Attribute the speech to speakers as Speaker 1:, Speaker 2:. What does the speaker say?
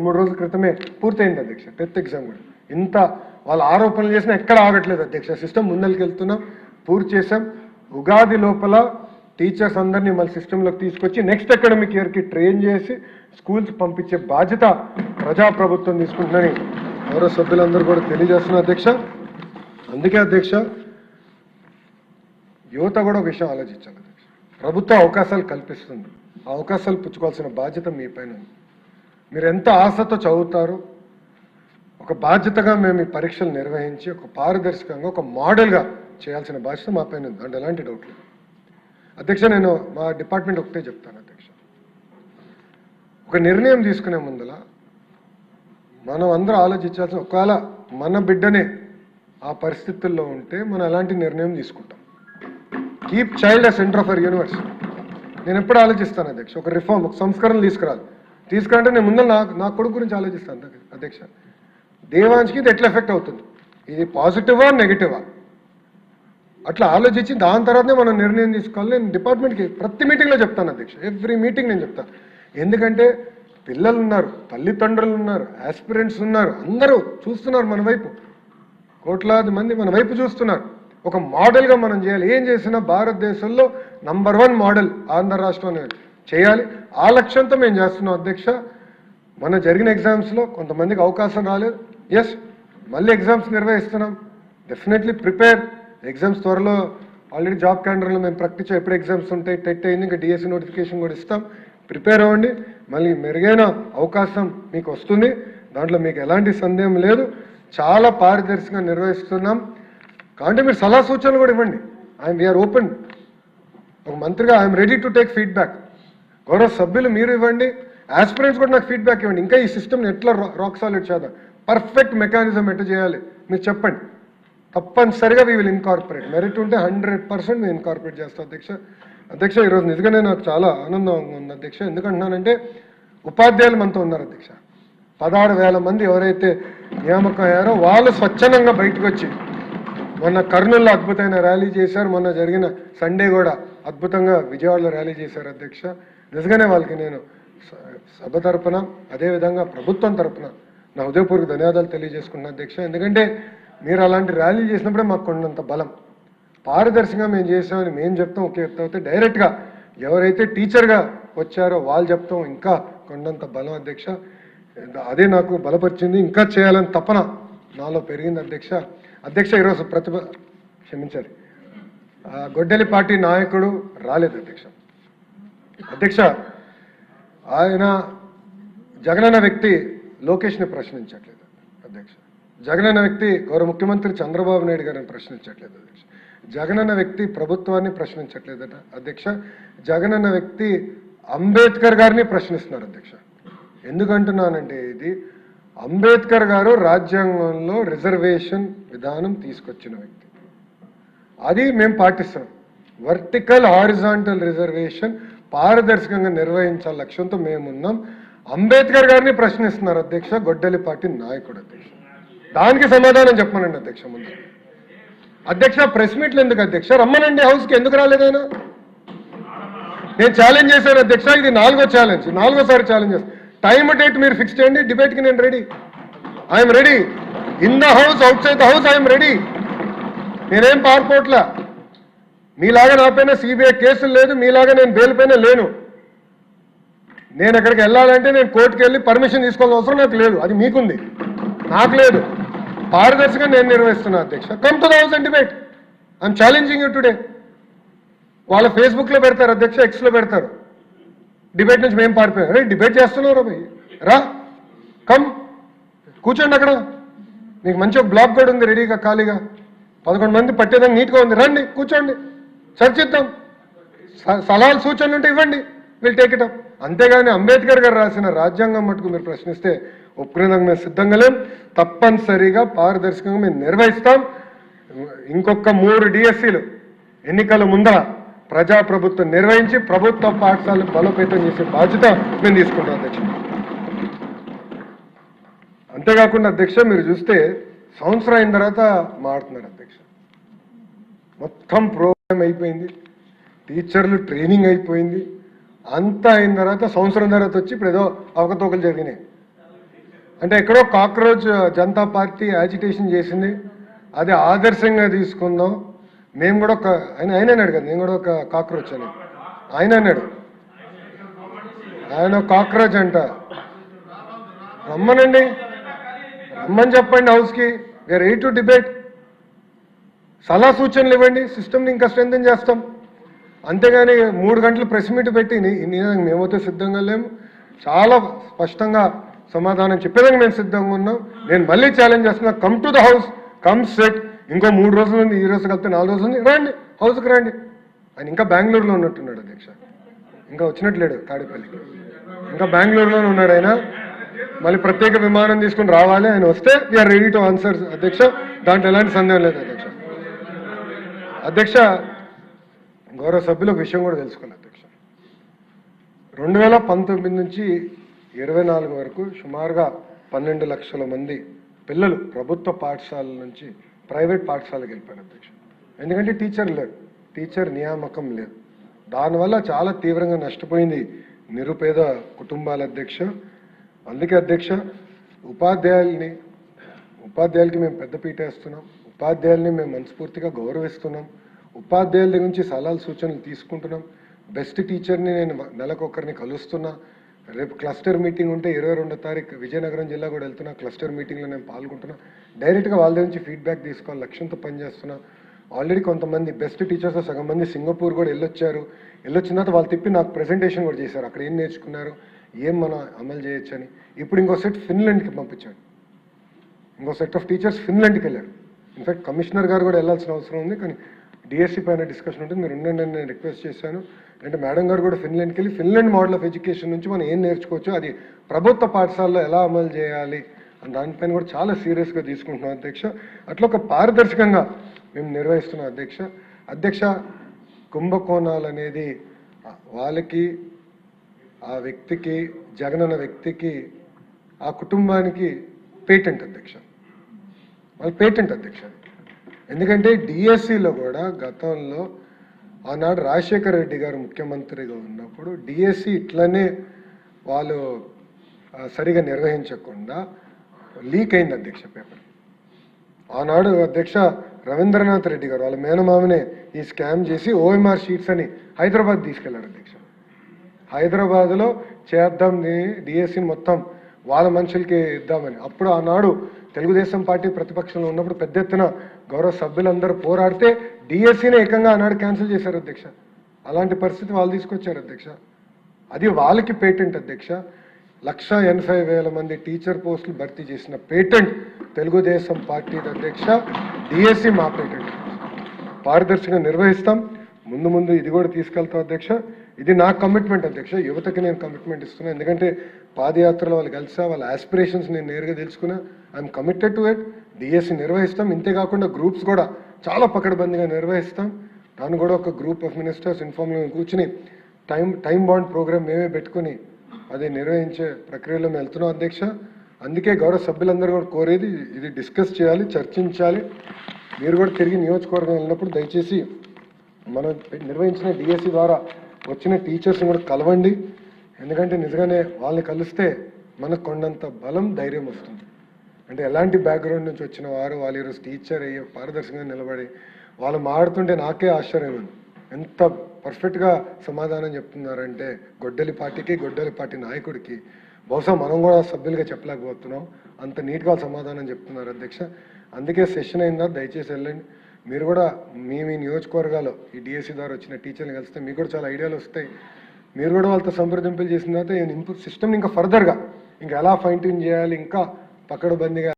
Speaker 1: 2-3 రోజుల క్రితమే పూర్తయింది అధ్యక్ష. 10th ఎగ్జామ్ కూడా ఇంత వాళ్ళు ఆరోపణలు చేసినా ఎక్కడ ఆగట్లేదు అధ్యక్ష. సిస్టమ్ ముందరికి వెళ్తున్నాం, పూర్తి చేసాం. ఉగాది లోపల టీచర్స్ అందరినీ మళ్ళీ సిస్టంలోకి తీసుకొచ్చి నెక్స్ట్ అకాడమిక్ ఇయర్కి ట్రైన్ చేసి స్కూల్స్ పంపించే బాధ్యత ప్రజాప్రభుత్వం తీసుకుంటుందని గౌరవ సభ్యులందరూ కూడా తెలియజేస్తున్నారు అధ్యక్ష. అందుకే అధ్యక్ష యువత కూడా ఒక విషయం ఆలోచించాలి అధ్యక్ష. ప్రభుత్వం అవకాశాలు కల్పిస్తుంది, ఆ అవకాశాలు పుచ్చుకోవాల్సిన బాధ్యత మీ పైన ఉంది. మీరు ఎంత ఆశతో చదువుతారో ఒక బాధ్యతగా మేము ఈ పరీక్షలు నిర్వహించి ఒక పారదర్శకంగా ఒక మోడల్గా చేయాల్సిన బాధ్యత మా పైన ఉంది. అంటే ఎలాంటి డౌట్ లేదు అధ్యక్ష. నేను మా డిపార్ట్మెంట్ ఒకటే చెప్తాను అధ్యక్ష, ఒక నిర్ణయం తీసుకునే ముందల మనం అందరూ ఆలోచించాల్సిన, ఒకవేళ మన బిడ్డనే ఆ పరిస్థితుల్లో ఉంటే మనం ఎలాంటి నిర్ణయం తీసుకుంటాం. Keep child a centre of our universe. నేను ఎప్పుడు ఆలోచిస్తాను అధ్యక్ష, ఒక రిఫార్మ్, ఒక సంస్కరణ తీసుకురాలంటే నేను ముందు నా కొడుకు గురించి ఆలోచిస్తాను అధ్యక్ష. దేవాంశ్కి ఇది ఎట్లా ఎఫెక్ట్ అవుతుంది, ఇది పాజిటివా నెగిటివా, అట్లా ఆలోచించి దాని తర్వాతనే మనం నిర్ణయం తీసుకోవాలి. నేను డిపార్ట్మెంట్కి ప్రతి మీటింగ్లో చెప్తాను అధ్యక్ష, ఎవ్రీ మీటింగ్ నేను చెప్తాను. ఎందుకంటే పిల్లలు ఉన్నారు, తల్లిదండ్రులు ఉన్నారు, ఆస్పిరెంట్స్ ఉన్నారు, అందరూ చూస్తున్నారు మన వైపు, కోట్లాది మంది మన వైపు చూస్తున్నారు. ఒక మోడల్గా మనం చేయాలి. ఏం చేసినా భారతదేశంలో నంబర్ 1 మోడల్ ఆంధ్ర రాష్ట్రం చేయాలి. ఆ లక్ష్యంతో మేము చేస్తున్నాం అధ్యక్ష. మన జరిగిన ఎగ్జామ్స్లో కొంతమందికి అవకాశం రాలేదు. ఎస్, మళ్ళీ ఎగ్జామ్స్ నిర్వహిస్తున్నాం. Definitely prepare. ఎగ్జామ్స్ త్వరలో ఆల్రెడీ జాబ్ క్యాలెండర్లో మేము ప్రకటించాం ఎప్పుడు ఎగ్జామ్స్ ఉంటాయి. టెట్ అయింది, ఇంకా డిఎస్సి నోటిఫికేషన్ కూడా ఇస్తాం. ప్రిపేర్ అవ్వండి. మళ్ళీ మెరుగైన అవకాశం మీకు వస్తుంది, దాంట్లో మీకు ఎలాంటి సందేహం లేదు. చాలా పారదర్శకంగా నిర్వహిస్తున్నాం. కాబట్టి మీరు సలహా సూచనలు కూడా ఇవ్వండి. We're open. ఒక మంత్రిగా I'm ready to take feedback. గౌరవ సభ్యులు మీరు ఇవ్వండి, ఆస్పిరెంట్స్ కూడా నాకు ఫీడ్బ్యాక్ ఇవ్వండి. ఇంకా ఈ సిస్టమ్ని ఎట్లా రాక్ సాలిడ్ చేద్దాం, పర్ఫెక్ట్ మెకానిజం ఎట్లా చేయాలి మీరు చెప్పండి. తప్పనిసరిగా వీ విల్ ఇన్కార్పొరేట్. మెరిట్ ఉంటే 100% మేము ఇన్కార్పొరేట్ చేస్తాం అధ్యక్ష. ఈరోజు నిజంగానే నాకు చాలా ఆనందంగా ఉంది అధ్యక్ష. ఎందుకంటున్నానంటే ఉపాధ్యాయులు మనతో ఉన్నారు అధ్యక్ష. 16,000 మంది ఎవరైతే నియామకం అయ్యారో వాళ్ళు స్వచ్ఛందంగా బయటకు వచ్చి మొన్న కర్నూలులో అద్భుతమైన ర్యాలీ చేశారు. మొన్న జరిగిన సండే కూడా అద్భుతంగా విజయవాడలో ర్యాలీ చేశారు అధ్యక్ష. నిజంగానే వాళ్ళకి నేను సభ తరపున అదేవిధంగా ప్రభుత్వం తరపున నా హృదయపూర్వక ధన్యవాదాలు తెలియజేసుకున్నాను అధ్యక్ష. ఎందుకంటే మీరు అలాంటి ర్యాలీ చేసినప్పుడే మాకు కొండంత బలం. పారదర్శకంగా మేము చేసామని మేము చెప్తాం ఒకే చెప్తే డైరెక్ట్గా ఎవరైతే టీచర్గా వచ్చారో వాళ్ళు చెప్తాం ఇంకా కొండంత బలం అధ్యక్ష. అదే నాకు బలపరిచింది. ఇంకా చేయాలని తపన నాలో పెరిగింది అధ్యక్ష. ఈరోజు క్షమించాలి, గొడ్డలి పార్టీ నాయకుడు రాలేదు అధ్యక్ష. ఆయన జగనన్న వ్యక్తి లోకేష్ని ప్రశ్నించట్లేదు అధ్యక్ష. జగనన్న వ్యక్తి గౌరవ ముఖ్యమంత్రి చంద్రబాబు నాయుడు గారిని ప్రశ్నించట్లేదు అధ్యక్ష. జగనన్న వ్యక్తి ప్రభుత్వాన్ని ప్రశ్నించట్లేదట అధ్యక్ష. జగనన్న వ్యక్తి అంబేద్కర్ గారిని ప్రశ్నిస్తున్నారు అధ్యక్ష. ఎందుకంటున్నానంటే ఇది అంబేద్కర్ గారు రాజ్యాంగంలో రిజర్వేషన్ విధానం తీసుకొచ్చిన వ్యక్తి, అది మేము పాటిస్తున్నాం. వర్టికల్ హారిజాంటల్ రిజర్వేషన్ పారదర్శకంగా నిర్వహించాల లక్ష్యంతో మేమున్నాం. అంబేద్కర్ గారిని ప్రశ్నిస్తున్నారు అధ్యక్ష గొడ్డలి పార్టీ నాయకుడు అధ్యక్ష. దానికి సమాధానం చెప్పమనండి అధ్యక్ష. ముందు అధ్యక్ష ప్రెస్ మీట్లు ఎందుకు అధ్యక్ష, రమ్మనండి హౌస్కి. ఎందుకు రాలేదైనా? నేను ఛాలెంజ్ చేశాను అధ్యక్ష. ఇది 4వ ఛాలెంజ్, 4వసారి ఛాలెంజ్ చేస్తాను. టైం డేట్ మీరు ఫిక్స్ చేయండి, డిబేట్కి నేను ready. I'm ready. In the house, out side the house I'm ready. నేనేం పారిపోట్లా. మీలాగా నా పైన సిబిఐ కేసులు లేదు, మీలాగా నేను బెయిల్ పైన లేను. నేను ఎక్కడికి వెళ్ళాలంటే నేను కోర్టుకు వెళ్ళి పర్మిషన్ తీసుకోవాల్సిన అవసరం నాకు లేదు, అది మీకుంది, నాకు లేదు. పారదర్శకంగా నేను నిర్వహిస్తున్నా అధ్యక్ష. Come to the house and debate. I'm challenging you today. వాళ్ళ ఫేస్బుక్లో పెడతారు అధ్యక్ష, ఎక్స్లో పెడతారు. డిబేట్ నుంచి మేము పారిపోయాం. అరే డిబేట్ చేస్తున్నారు భయ్, రా, కమ్, కూర్చోండి అక్కడ. మీకు మంచి ఒక బ్లాక్ కూడా ఉంది రెడీగా, ఖాళీగా 11 మంది పట్టేదాన్ని నీట్గా ఉంది. రండి కూర్చోండి, చర్చిద్దాం. సలహాలు సూచనలు ఉంటే ఇవ్వండి, విల్ టేక్ ఇట్ అప్. అంతేగాని అంబేద్కర్ గారు రాసిన రాజ్యాంగం మటుకు మీరు ప్రశ్నిస్తే ఒప్పుకునేందుకు మేము సిద్ధంగా లేం. తప్పనిసరిగా పారదర్శకంగా మేము నిర్వహిస్తాం. ఇంకొక 3 డిఎస్సీలు ఎన్నికల ముందర ప్రజాప్రభుత్వం నిర్వహించి ప్రభుత్వ పాఠశాలను బలోపేతం చేసే బాధ్యత మేము తీసుకుంటాం అధ్యక్ష. అంతేకాకుండా అధ్యక్ష మీరు చూస్తే సంవత్సరం అయిన తర్వాత మారుతున్నారు అధ్యక్ష. మొత్తం ప్రోగ్రామ్ అయిపోయింది, టీచర్లు ట్రైనింగ్ అయిపోయింది, అంతా అయిన తర్వాత సంవత్సరం తర్వాత వచ్చి ఇప్పుడు ఏదో అవకతవకలు జరిగినాయి. అంటే ఎక్కడో కాక్రోచ్ జనతా పార్టీ యాజిటేషన్ చేసింది, అది ఆదర్శంగా తీసుకుందాం. మేము కూడా ఒక ఆయన అన్నాడు కదా, నేను కూడా ఒక కాక్రోచ్ అని ఆయన అన్నాడు. ఆయన కాక్రోచ్ అంట. రమ్మనండి, రమ్మని చెప్పండి హౌస్కి. We're ready to debate. సలహా సూచనలు ఇవ్వండి, సిస్టమ్ని ఇంకా స్ట్రెంథెన్ చేస్తాం. అంతేగాని 3 గంటలు ప్రెస్ మీట్ పెట్టి మేమైతే సిద్ధంగా లేము, చాలా స్పష్టంగా సమాధానం చెప్పేదానికి మేము సిద్ధంగా ఉన్నాం. నేను మళ్ళీ ఛాలెంజ్ చేస్తున్నా, come to the house, come set. ఇంకో 3 రోజులు ఉంది, ఈ రోజు కలిపితే 4 రోజులు ఉంది, రండి హౌస్కి రండి. ఆయన ఇంకా బెంగళూరులో ఉన్నట్టున్నాడు అధ్యక్ష, ఇంకా వచ్చినట్లేడు తాడేపల్లికి, ఇంకా బెంగళూరులోనే ఉన్నాడు ఆయన. మళ్ళీ ప్రత్యేక విమానం తీసుకుని రావాలి, ఆయన వస్తే వీఆర్ రెడీ టు ఆన్సర్ అధ్యక్ష, దాంట్లో ఎలాంటి సందేహం లేదు అధ్యక్ష. అధ్యక్ష, గౌరవ సభ్యులు ఒక విషయం కూడా తెలుసుకోవాలి అధ్యక్ష. 2019 నుంచి 24 వరకు సుమారుగా 12 లక్షల మంది పిల్లలు ప్రభుత్వ పాఠశాలల నుంచి ప్రైవేట్ పాఠశాలకు వెళ్ళిపోయారు అధ్యక్ష. ఎందుకంటే టీచర్ లేరు, టీచర్ నియామకం లేదు. దానివల్ల చాలా తీవ్రంగా నష్టపోయింది నిరుపేద కుటుంబాల అధ్యక్ష. అందుకే అధ్యక్ష, ఉపాధ్యాయులకి మేము పెద్దపీట వేస్తున్నాం, ఉపాధ్యాయుల్ని మేము మనస్ఫూర్తిగా గౌరవిస్తున్నాం, ఉపాధ్యాయుల దగ్గర నుంచి సలహాలు సూచనలు తీసుకుంటున్నాం. బెస్ట్ టీచర్ని నేను నెలకొకరిని కలుస్తున్నా. రేపు క్లస్టర్ మీటింగ్ ఉంటే 22వ తారీఖు విజయనగరం జిల్లా కూడా వెళ్తున్నా, క్లస్టర్ మీటింగ్లో నేను పాల్గొంటున్నా. డైరెక్ట్గా వాళ్ళ దగ్గర నుంచి ఫీడ్బ్యాక్ తీసుకోవాలి లక్ష్యంతో పనిచేస్తున్నా. ఆల్రెడీ కొంతమంది బెస్ట్ టీచర్స్ సగం మంది సింగపూర్ కూడా వెళ్ళొచ్చారు. వెళ్ళొచ్చిన తర్వాత వాళ్ళు తిప్పి నాకు ప్రెజెంటేషన్ కూడా చేశారు, అక్కడ ఏం నేర్చుకున్నారు, ఏం మనం అమలు చేయొచ్చని. ఇప్పుడు ఇంకో సెట్ ఫిన్లాండ్కి పంపించాడు, ఇంకో సెట్ ఆఫ్ టీచర్స్ ఫిన్లాండ్కి వెళ్ళారు. ఇన్ఫాక్ట్ కమిషనర్ గారు కూడా వెళ్ళాల్సిన అవసరం ఉంది, కానీ డిఎస్సి పైన డిస్కషన్ ఉంటుంది, మీరు ఉండండి నేను రిక్వెస్ట్ చేశాను. అంటే మేడం గారు కూడా ఫిన్లాండ్కి వెళ్ళి ఫిన్లాండ్ మోడల్ ఆఫ్ ఎడ్యుకేషన్ నుంచి మనం ఏం నేర్చుకోవచ్చు, అది ప్రభుత్వ పాఠశాలలో ఎలా అమలు చేయాలి అని దానిపైన కూడా చాలా సీరియస్గా తీసుకుంటున్నాం అధ్యక్ష. అట్లా ఒక పారదర్శకంగా మేము నిర్వహిస్తున్నాం అధ్యక్ష. అధ్యక్ష, కుంభకోణాలు అనేది వాళ్ళకి, ఆ వ్యక్తికి, జగనన్న వ్యక్తికి, ఆ కుటుంబానికి పేటెంట్ అధ్యక్ష, వాళ్ళ పేటెంట్ అధ్యక్ష. ఎందుకంటే డిఎస్సిలో కూడా గతంలో ఆనాడు రాజశేఖర రెడ్డి గారు ముఖ్యమంత్రిగా ఉన్నప్పుడు డిఎస్సి ఇట్లనే వాళ్ళు సరిగా నిర్వహించకుండా లీక్ అయింది అధ్యక్ష పేపర్. ఆనాడు అధ్యక్ష రవీంద్రనాథ్ రెడ్డి గారు వాళ్ళ మేనమామనే ఈ స్కామ్ చేసి ఓఎంఆర్ షీట్స్ అని హైదరాబాద్ తీసుకెళ్లారు అధ్యక్ష. హైదరాబాద్లో చేద్దాం డిఎస్సిని మొత్తం వాళ్ళ మనుషులకి ఇద్దామని. అప్పుడు ఆనాడు తెలుగుదేశం పార్టీ ప్రతిపక్షంలో ఉన్నప్పుడు పెద్ద ఎత్తున గౌరవ సభ్యులందరూ పోరాడితే డిఎస్సిని ఏకంగా ఆనాడు క్యాన్సిల్ చేశారు అధ్యక్ష. అలాంటి పరిస్థితి వాళ్ళు తీసుకొచ్చారు అధ్యక్ష. అది వాళ్ళకి పేటెంట్ అధ్యక్ష. 1,80,000 మంది టీచర్ పోస్టులు భర్తీ చేసిన పేటెంట్ తెలుగుదేశం పార్టీ అధ్యక్ష. డిఎస్సి మా పేటెంట్, పారదర్శకంగా నిర్వహిస్తాం. ముందు ఇది కూడా తీసుకెళ్తాం అధ్యక్ష. ఇది నా కమిట్మెంట్ అధ్యక్ష, యువతకి నేను కమిట్మెంట్ ఇస్తున్నా. ఎందుకంటే పాదయాత్రలో వాళ్ళు కలిసా, వాళ్ళ ఆస్పిరేషన్స్ నేను నేరుగా తెలుసుకున్నా. I'm committed to it. DSC నిర్వహిస్తాం. ఇంతేకాకుండా గ్రూప్స్ కూడా చాలా పకడ్బందీగా నిర్వహిస్తాం. దాన్ని కూడా ఒక గ్రూప్ ఆఫ్ మినిస్టర్స్ ఇన్ఫార్మ్లో కూర్చుని టైం బాండ్ ప్రోగ్రామ్ మేమే పెట్టుకుని అది నిర్వహించే ప్రక్రియలో మేము వెళ్తున్నాం అధ్యక్ష. అందుకే గౌరవ సభ్యులందరూ కూడా కోరేది ఇది డిస్కస్ చేయాలి, చర్చించాలి. మీరు కూడా తిరిగి నియోజకవర్గం వెళ్ళినప్పుడు దయచేసి మనం నిర్వహించిన డిఎస్సి ద్వారా వచ్చిన టీచర్స్ని కూడా కలవండి. ఎందుకంటే నిజంగానే వాళ్ళని కలిస్తే మనకు కొండంత బలం, ధైర్యం వస్తుంది. అంటే ఎలాంటి బ్యాక్గ్రౌండ్ నుంచి వచ్చిన వారు వాళ్ళు ఈరోజు టీచర్ అయ్యే పారదర్శకంగా నిలబడి వాళ్ళు మాడుతుంటే నాకే ఆశ్చర్యం. ఎంత పర్ఫెక్ట్గా సమాధానం చెప్తున్నారంటే గొడ్డలి పార్టీ నాయకుడికి బహుశా మనం కూడా సభ్యులుగా చెప్పలేకపోతున్నాం, అంత నీట్గా సమాధానం చెప్తున్నారు అధ్యక్ష. అందుకే సెషన్ అయిందా, దయచేసి వెళ్ళండి. మీరు కూడా మీ నియోజకవర్గాల్లో ఈ డిఎస్సి ద్వారా వచ్చిన టీచర్ని కలిస్తే మీకు కూడా చాలా ఐడియాలు వస్తాయి. మీరు కూడా వాళ్ళతో సంప్రదింపులు చేసిన తర్వాత సిస్టమ్ని ఇంకా ఫర్దర్గా ఇంకా ఎలా ఫైన్ ట్యూన్ చేయాలి, ఇంకా పకడ్బందీగా